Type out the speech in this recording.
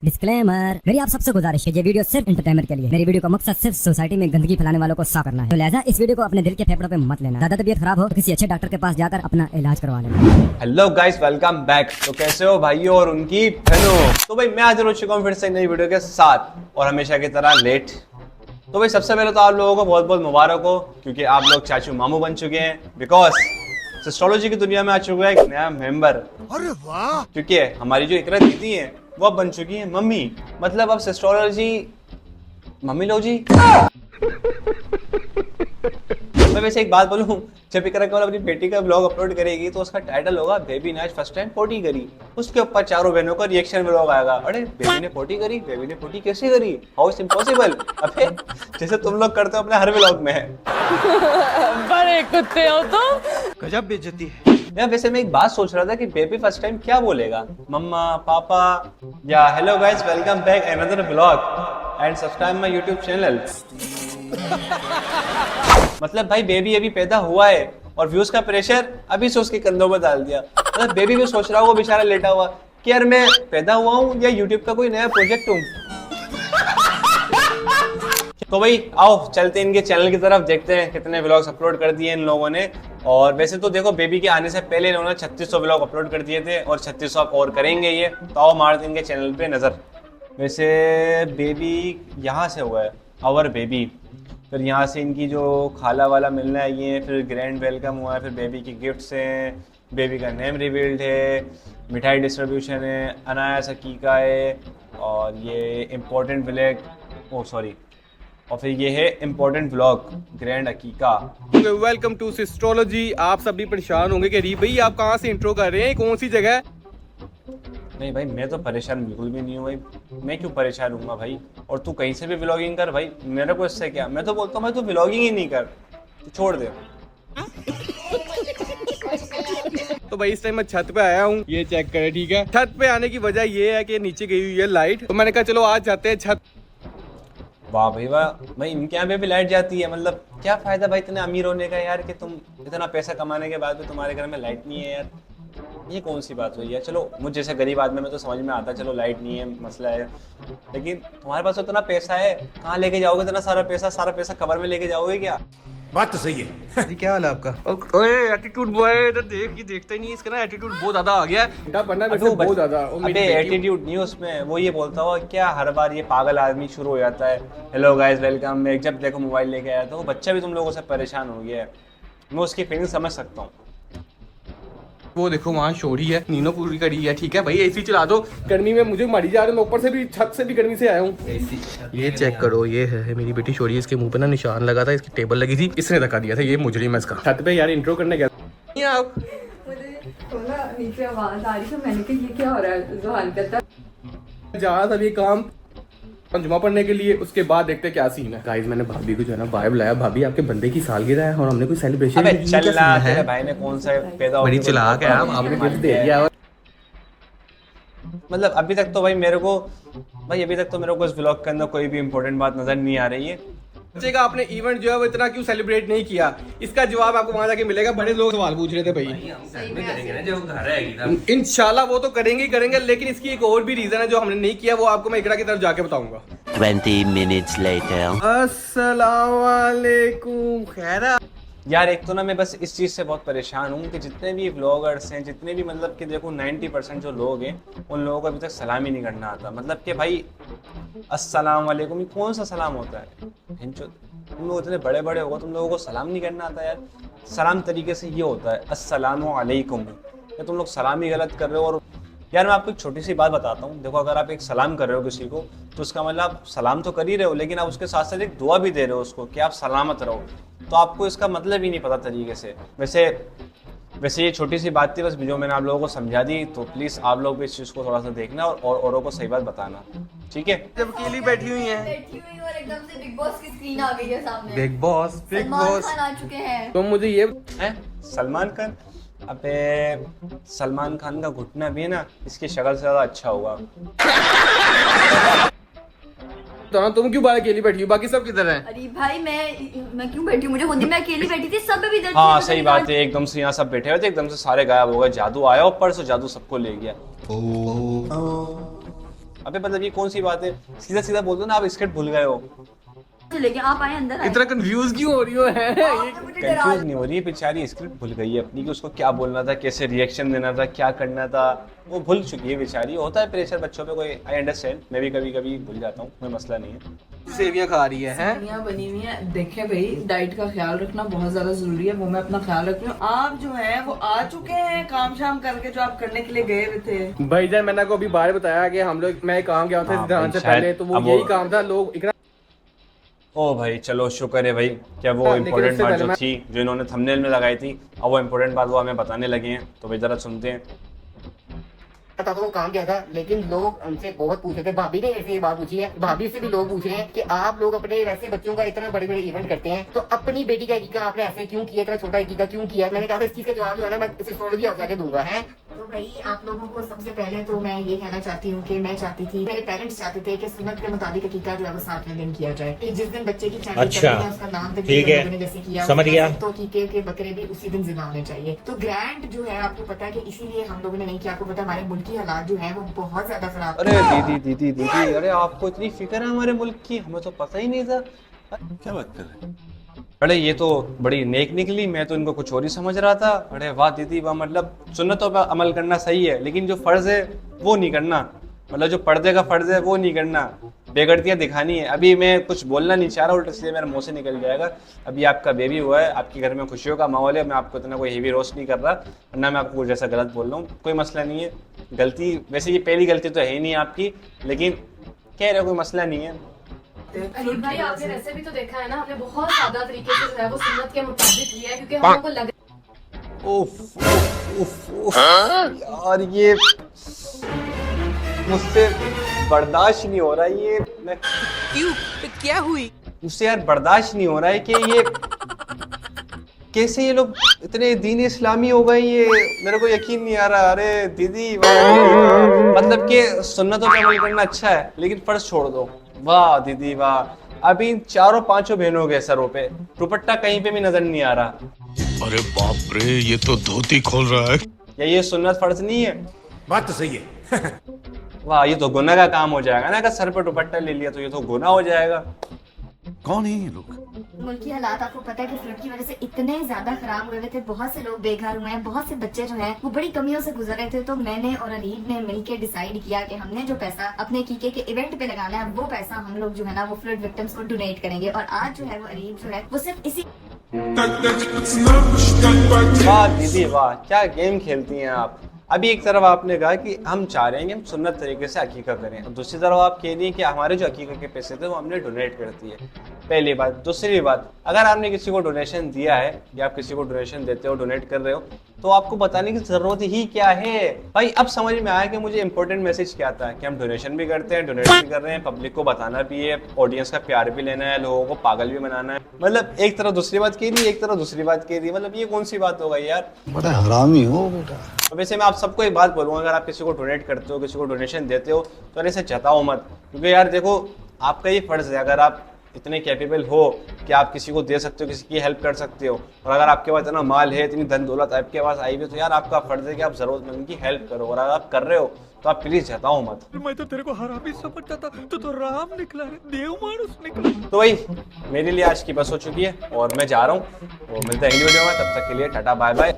Disclaimer, मेरी आप सबसे गुजारिश है, ये वीडियो सिर्फ एंटरटेनमेंट के लिए। मेरी वीडियो का मकसद सिर्फ सोसाइटी में गंदगी फैलाने वालों को साफ करना है, तो लिहाजा इस वीडियो को अपने दिल के फेफड़ों पे मत लेना। ज्यादा तबीयत खराब हो तो किसी अच्छे डॉक्टर के पास जाकर अपना इलाज करवा लेना। Hello guys, welcome back. तो कैसे हो भाइयों और उनकी बहनों। तो भाई मैं हाजिर हो चुका हूँ फिर से नई वीडियो के साथ और हमेशा की तरह लेट। तो भाई सबसे पहले तो आप लोगों को बहुत बहुत मुबारक हो, क्योंकि आप लोग चाचू मामू बन चुके हैं। बिकॉज एस्ट्रोलॉजी की दुनिया में आ चुका है एक नया मेंबर। अरे वाह! क्योंकि हमारी जो इकरा दीदी है वो अब बन चुकी है मम्मी। मतलब अब एस्ट्रोलॉजी मम्मी लो जी। मैं वैसे एक बात बोलूं, जब इकरा केवल अपनी बेटी का ब्लॉग अपलोड करेगी तो उसका टाइटल होगा बेबी ने आज फर्स्ट टाइम पोटी करी। उसके ऊपर चारों बहनों का रिएक्शन ब्लॉग आएगा। अरे बेबी ने पोटी करी, बेबी ने पोटी कैसे करी, हाउ इज इम्पॉसिबल। अबे जैसे तुम लोग करते हो अपने हर ब्लॉग में। बड़े कुत्ते हो तुम। गजब बेइज्जती है। यार वैसे मैं एक बात सोच रहा था कि बेबी फर्स्ट टाइम क्या बोलेगा, मम्मा पापा या hello guys welcome back another blog and subscribe my YouTube channel. मतलब भाई बेबी अभी पैदा हुआ है और व्यूज का प्रेशर अभी से उसके कंधों पर डाल दिया। मतलब बेबी भी सोच रहा होगा बेचारा लेटा हुआ कि यार मैं पैदा हुआ हूँ या यूट्यूब का कोई नया प्रोजेक्ट हूँ। तो भाई आओ चलते हैं इनके चैनल की तरफ, देखते हैं कितने व्लॉग्स अपलोड कर दिए इन लोगों ने। और वैसे तो देखो बेबी के आने से पहले इन्होंने 3600 व्लॉग अपलोड कर दिए थे और 3600 और करेंगे ये। तो आओ मारते हैं इनके चैनल पे नज़र। वैसे बेबी यहाँ से हुआ है, आवर बेबी। फिर यहाँ से इनकी जो खाला वाला मिलना है ये, फिर ग्रैंड वेलकम हुआ है, फिर बेबी की गिफ्ट्स हैं, बेबी का नेम रिवील्ड है, मिठाई डिस्ट्रीब्यूशन है, अनायास हकीका है, और ये इम्पोर्टेंट ब्लैक और फिर ये है इम्पोर्टेंट व्लॉग ग्रैंड अकीका। Welcome to astrology. आप सभी परेशान होंगे कि री भाई आप कहाँ से इंट्रो कर रहे हैं, कौन सी जगह है? नहीं भाई मैं तो परेशान बिल्कुल भी नहीं हूँ भाई। मैं क्यों परेशान हूँगा भाई, और तू कहीं से भी व्लॉगिंग कर भाई, मेरे को इससे क्या। मैं तो बोलता हूँ भाई तू व्लॉगिंग ही नहीं कर, तू छोड़ दे। तो भाई इस टाइम मैं छत पे आया हूँ, ये चेक करें ठीक है। छत पे आने की वजह ये है कि नीचे गई हुई है लाइट, तो मैंने कहा चलो आज जाते हैं छत। वाह भाई वाह भाई, इनके यहाँ पे भी लाइट जाती है। मतलब क्या फायदा भाई इतने अमीर होने का यार, कि तुम इतना पैसा कमाने के बाद भी तुम्हारे घर में लाइट नहीं है यार। ये कौन सी बात हुई है। चलो मुझ जैसे गरीब आदमी में तो समझ में आता, चलो लाइट नहीं है मसला है, लेकिन तुम्हारे पास तो इतना पैसा है, कहाँ लेके जाओगे इतना सारा पैसा कवर में लेके जाओगे क्या। बात तो सही है। क्या हाल है आपका? ओए एटीट्यूड बॉय, इधर देख ही देखते ही नहीं, इसका ना एटीट्यूड बहुत ज्यादा आ गया है। बहुत ज्यादा। अबे एटीट्यूड नहीं उसमें, वो ये बोलता हुआ क्या हर बार ये पागल आदमी शुरू हो जाता है हेलो गाइस वेलकम। मैं जब देखो मोबाइल लेके आया तो वो बच्चा भी तुम लोगों से परेशान हो गया है। मैं उसकी फीलिंग समझ सकता हूँ। वो देखो वहाँ शोरी है, नीनो पूरी करी है ठीक है भाई। एसी चला दो, गर्मी में मुझे मरी जा रहा है, मैं ऊपर से भी छत से भी गर्मी से आया हूँ। ये चेक करो, ये है मेरी बेटी शोरी, इसके मुंह पे ना निशान लगा था, इसकी टेबल लगी थी, इसने धक्का दिया था, ये मुजरिम है इसका। छत पे यार इंट्रो करने गया आप। मुझे थोड़ा नीचे आवाज आ रही है, मैंने कहा ये क्या हो रहा है, जुहान कहता जा था ये काम जुमा पढ़ने के लिए, उसके बाद देखते क्या सीन है। गाइस मैंने भाभी को जो है ना वाइब लाया, भाभी आपके बंदे की सालगिरह है और हमने कोई सेलिब्रेशन अबे चल रहा है भाई ने कौन सा पैदा बड़ी चलाक है आप, आपने गिफ्ट दे दिया। मतलब अभी तक तो मेरे को इस व्लॉग के अंदर कोई भी इंपॉर्टेंट बात नजर नहीं आ रही है। बच्चे का आपने इवेंट जो है वो इतना क्यों सेलिब्रेट नहीं किया, इसका जवाब आपको वहां जाके मिलेगा। बड़े लोग सवाल पूछ रहे थे भाई। इंशाल्लाह वो तो करेंगे ही करेंगे, लेकिन इसकी एक और भी रीजन है जो हमने नहीं किया, वो आपको मैं इकरा की तरफ जाके बताऊंगा। 20 minutes later. अस्सलाम वालेकुम। खैर यार एक तो ना मैं बस इस चीज़ से बहुत परेशान हूँ कि जितने भी व्लॉगर्स हैं, जितने भी मतलब कि देखो 90% जो लोग हैं उन लोगों को अभी तक सलाम ही नहीं करना आता। मतलब कि भाई अस्सलाम वालेकुम ये कौन सा सलाम होता है। तुम लोग इतने बड़े बड़े हो, तुम लोगों को सलाम नहीं करना आता यार। सलाम तरीके से ये होता है अस्सलामु अलैकुम, या तुम लोग सलाम ही गलत कर रहे हो। और यार मैं आपको एक छोटी सी बात बताता हूँ। देखो अगर आप एक सलाम कर रहे हो किसी को तो उसका मतलब आप सलाम तो कर ही रहे हो, लेकिन आप उसके साथ साथ एक दुआ भी दे रहे हो उसको कि आप सलामत रहो। तो आपको इसका मतलब ही नहीं पता तरीके से। वैसे ये छोटी सी बात थी बस जो मैंने आप लोगों को समझा दी। तो प्लीज़ आप लोग भी इस चीज़ को थोड़ा सा देखना और औरों को सही बात बताना, ठीक है। जब अकेली बैठी हुई है, और एकदम से बिग बॉस की स्क्रीन आ गई है सामने। बिग बॉस सलमान खान आ चुके हैं। तो मुझे ये हैं सलमान खान। अबे सलमान खान का घुटना भी है ना इसकी शक्ल से ज़्यादा अच्छा होगा। तो तुम क्यों बाहर अकेली बैठी हो, बाकी सब किधर हैं? अरे भाई मैं क्यों बैठी हूँ, मुझे खुद ही मैं अकेली बैठी थी, सब भी इधर थे। हाँ सही बात है, एकदम से यहाँ सब बैठे हुए थे, एकदम से सारे गायब हो गए। जादू आया ऊपर से जादू सबको ले गया। अबे मतलब ये कौन सी बात है, सीधा सीधा बोल दो ना आप स्क्रिप्ट भूल गए हो। लेकिन आप आए अंदर आए। इतना कंफ्यूज क्यों हो रही हो है कंफ्यूज नहीं हो रही है बेचारी, स्क्रिप्ट भूल गई है अपनी कि उसको क्या बोलना था, कैसे रिएक्शन देना था, क्या करना था, वो भूल चुकी है बेचारी। होता है प्रेशर बच्चों पे, कोई आई अंडरस्टैंड, मैं भी कभी कभी भूल जाता हूँ, कोई मसला नहीं है। सेवियां खा रही है हैं? सेवियां बनी हुई है। देखें भाई, डाइट का ख्याल रखना बहुत ज्यादा जरूरी है, वो मैं अपना ख्याल रख रही हूँ। आप जो है वो आ चुके हैं काम शाम करके जो आप करने के लिए गए हुए थे। भाईजान मैंने को अभी बाहर बताया कि हम लोग, मैं काम गया था हाँ, सिद्धांत से शायद पहले, तो वो अब यही काम था। लोग इकरा ओ भाई चलो शुक्र है भाई, क्या वो हाँ, लेकिन इम्पोर्टेंट उससे बात पहले जो मैं- थी जो इन्होंने थंबनेल में लगाई थी, अब वो इम्पोर्टेंट बात वो हमें बताने लगे हैं, तो भाई जरा सुनते हैं। था तो वो काम किया था, लेकिन लोग हमसे बहुत पूछ रहे थे। भाभी ने ऐसे ये बात पूछी है, भाभी से भी लोग पूछ रहे हैं कि आप लोग अपने वैसे बच्चों का इतना बड़े बड़े इवेंट करते हैं, तो अपनी बेटी का हकीका आपने ऐसे क्यों किया, इतना छोटा हकीका क्यों किया? मैंने कहा था इस चीज का जवाब जो है ना मैं इसे छोड़ भी आगे दूंगा है। तो भाई आप लोगों को सबसे पहले तो मैं ये कहना चाहती हूँ कि मैं चाहती थी, मेरे पेरेंट्स चाहते थे कि सुन्नत के मुताबिक हकीका जो है वो 7वें दिन किया जाए, कि जिस दिन बच्चे की शादी अच्छा, करते हैं उसका नाम तक ठीक है, लोगों ने जैसे किया, समझ गया। तो हकीके के बकरे भी उसी दिन जिंदा होने चाहिए। तो ग्रैंड जो है आपको पता है कि इसीलिए हम लोगों ने नहीं किया। आपको पता है हमारे मुल्क की हालात जो है वो बहुत ज्यादा खराब। अरे दीदी दीदी दीदी, अरे आपको इतनी फिक्र है हमारे मुल्क की, हमें तो पता ही नहीं था। क्या बात कर रहे हैं? अरे ये तो बड़ी नेक निकली, मैं तो इनको कुछ और ही समझ रहा था। अरे वाह दीदी वाह, मतलब सुन्नतों पर अमल करना सही है, लेकिन जो फर्ज है वो नहीं करना, मतलब जो पर्दे का फर्ज है वो नहीं करना, बेगड़तियाँ दिखानी है। अभी मैं कुछ बोलना नहीं चाह रहा, उल्टा सीधे मेरे मुंह से निकल जाएगा। अभी आपका बेबी हुआ है, आपके घर में खुशियों का माहौल है, मैं आपको इतना कोई हेवी रोस्ट नहीं कर रहा, वरना मैं आपको कुछ ऐसा गलत बोल रहा हूँ, कोई मसला नहीं है। गलती वैसे ये पहली गलती तो है ही नहीं आपकी, लेकिन कह रहे हो कोई मसला नहीं है। अनिल भाई आपने वैसे भी तो देखा है ना, हमने बहुत सादा तरीके से जो है वो सुन्नत के मुताबिक किया है, क्योंकि हम लोगों को लग उफ, उफ, उफ, यार ये मुझसे बर्दाश्त नहीं हो रहा ये, मैं क्यों? क्या हुई? मुझसे यार बर्दाश्त नहीं हो रहा है कि ये कैसे ये लोग इतने दीन इस्लामी हो गए, ये मेरे को यकीन नहीं आ रहा। अरे दीदी मतलब कि सुन्नतों पे अमल करना अच्छा है, लेकिन फर्ज छोड़ दो। वाह दीदी वाह, अभी इन चारों पांचों बहनों के सरों पे दुपट्टा कहीं पे भी नजर नहीं आ रहा। अरे बाप रे, ये तो धोती खोल रहा है। या ये सुन्नत फर्ज नहीं है? बात तो सही है। वाह, ये तो गुनाह का काम हो जाएगा ना, अगर सर पे दुपट्टा ले लिया तो ये तो गुनाह हो जाएगा। कौन है ये लोग? मुल्क की हालात आपको पता है कि फ्लड की वजह से इतने ज्यादा खराब हुए थे, बहुत से लोग बेघर हुए हैं, बहुत से बच्चे जो हैं वो बड़ी कमियों से गुजर रहे थे। तो मैंने और अरीब ने मिलकर डिसाइड किया कि हमने जो पैसा अपने कीके के इवेंट पे लगाना है, वो पैसा हम लोग जो है ना वो फ्लड विक्टिम्स को डोनेट करेंगे। और आज जो है वो अरीब जो है वो सिर्फ इसी वाह दीदी वाह, क्या गेम खेलती हैं आप। अभी एक तरफ आपने कहा कि हम चाह रहे हैं कि हम सुन्नत तरीके से अकीका करें, और दूसरी तरफ आप कह रही हैं कि हमारे जो अकीका के पैसे थे वो हमने डोनेट कर दिए। पहली बात। दूसरी बात, अगर आपने किसी को डोनेशन दिया है या आप किसी को डोनेशन देते हो, डोनेट कर रहे हो, तो आपको बताने की ज़रूरत ही क्या है भाई। अब समझ में आया कि मुझे इंपॉर्टेंट मैसेज क्या था, कि हम डोनेशन भी करते हैं, डोनेट भी कर रहे हैं, पब्लिक को बताना भी है, ऑडियंस का प्यार भी लेना है, लोगों को पागल भी बनाना है। मतलब एक तरफ दूसरी बात कह रही, एक तरफ दूसरी बात कह रही, मतलब ये कौन सी बात होगा यार। बड़ा हरामी हो बेटा। वैसे मैं आप सबको एक बात बोलूँगा, अगर आप किसी को डोनेट करते हो, किसी को डोनेशन देते हो, तो ऐसे जताओ मत, क्योंकि यार देखो आपका ये फ़र्ज़ है, अगर आप इतने कैपेबल हो कि आप किसी को दे सकते हो, किसी की हेल्प कर सकते हो, और अगर आपके पास इतना माल है, इतनी धन दौलत आपके पास आई हुई, तो यार आपका फ़र्ज़ है कि आप ज़रूरतमंद की हेल्प करो। और अगर आप कर रहे हो तो आप प्लीज़ जताओ मत। मैं तो तेरे को हरामी समझता था, तो राम निकला है, देव मानुस निकला। तो भाई मेरे लिए आज की बस हो चुकी है और मैं जा रहा हूँ, तो मिलते हैं अगली वीडियो में, तब तक के लिए टाटा बाय बाय।